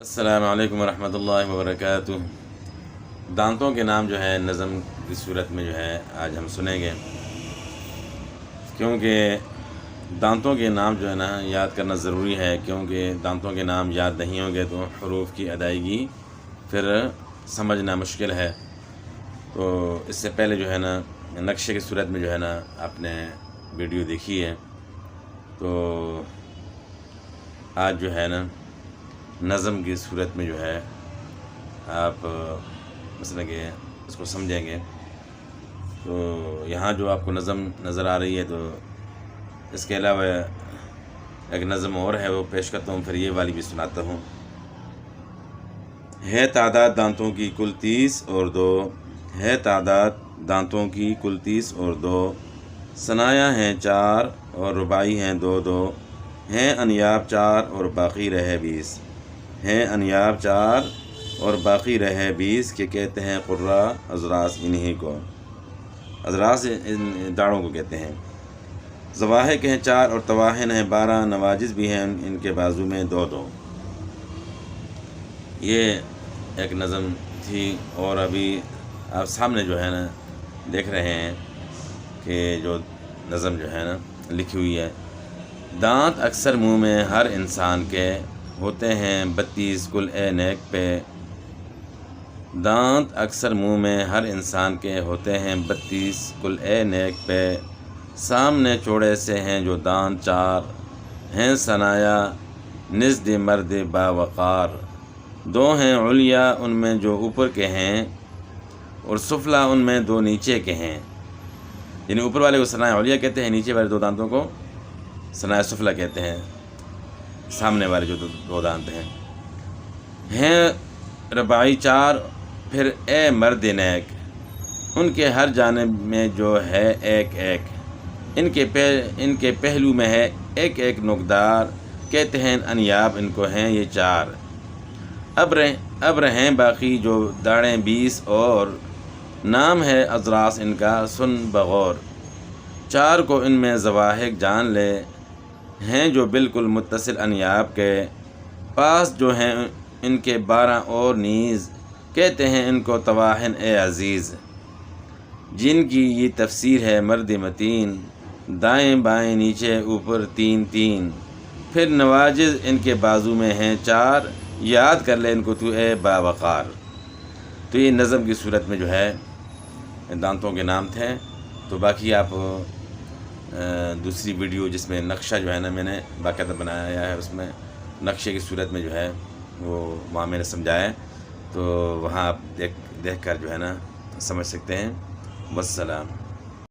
السلام علیکم ورحمۃ اللہ وبرکاتہ۔ دانتوں کے نام جو ہے نظم کی صورت میں جو ہے آج ہم سنیں گے، کیونکہ دانتوں کے نام جو ہے نا یاد کرنا ضروری ہے، کیونکہ دانتوں کے نام یاد نہیں ہوں گے تو حروف کی ادائیگی پھر سمجھنا مشکل ہے۔ تو اس سے پہلے جو ہے نا نقشے کی صورت میں جو ہے نا آپ نے ویڈیو دیکھی ہے، تو آج جو ہے نا نظم کی صورت میں جو ہے آپ مثلا کہ اس کو سمجھیں گے۔ تو یہاں جو آپ کو نظم نظر آ رہی ہے، تو اس کے علاوہ ایک نظم اور ہے، وہ پیش کرتا ہوں، پھر یہ والی بھی سناتا ہوں۔ ہے تعداد دانتوں کی کل 30 اور 2، ہے تعداد دانتوں کی کل 30 اور 2، ثنایا ہیں 4 اور رباعی ہیں 2 2، ہیں انیاب 4 اور باقی رہے 20، ہیں انیاب 4 اور باقی رہے 20 کہ کہتے ہیں قرہ اضراس انہی کو، اضراس ان داڑھوں کو کہتے ہیں۔ ضواحک ہیں 4 اور طواحن ہیں 12، نواجذ بھی ہیں ان کے بازو میں 2 2۔ یہ ایک نظم تھی، اور ابھی آپ سامنے جو ہے نا دیکھ رہے ہیں کہ جو نظم جو ہے نا لکھی ہوئی ہے۔ دانت اکثر منہ میں ہر انسان کے ہوتے ہیں 32 کل اے نیک پہ، دانت اکثر منہ میں ہر انسان کے ہوتے ہیں 32 کل اے نیک پہ، سامنے چوڑے سے ہیں جو دانت 4، ہیں ثنایا نزد مرد باوقار، 2 ہیں علیا ان میں جو اوپر کے ہیں، اور سفلا ان میں 2 نیچے کے ہیں۔ یعنی اوپر والے کو ثنایا علیا کہتے ہیں، نیچے والے 2 دانتوں کو ثنایا سفلا کہتے ہیں، سامنے والے جو 2 دانت ہیں۔ ہیں رباعی 4، پھر اے مرد نیک، ان کے ہر جانب میں جو ہے ایک ایک، ان کے پہلو میں ہے ایک ایک نقدار، کہتے ہیں انیاب ان کو ہیں یہ 4۔ اب رہیں باقی جو داڑیں 20 اور، نام ہے اضراس ان کا سن بغور، 4 کو ان میں ضواحک جان لے، ہیں جو بالکل متصل انیاب کے، پاس جو ہیں ان کے 12 اور نیز، کہتے ہیں ان کو طواحن اے عزیز، جن کی یہ تفسیر ہے مرد متین، دائیں بائیں نیچے اوپر 3 3، پھر نواجذ ان کے بازو میں ہیں 4، یاد کر لے ان کو تو اے باوقار۔ تو یہ نظم کی صورت میں جو ہے دانتوں کے نام تھے۔ تو باقی آپ دوسری ویڈیو جس میں نقشہ جو ہے نا میں نے باقاعدہ بنایا ہے، اس میں نقشے کی صورت میں جو ہے وہ وہاں میں نے سمجھایا ہے، تو وہاں آپ دیکھ کر جو ہے نا سمجھ سکتے ہیں۔ والسلام۔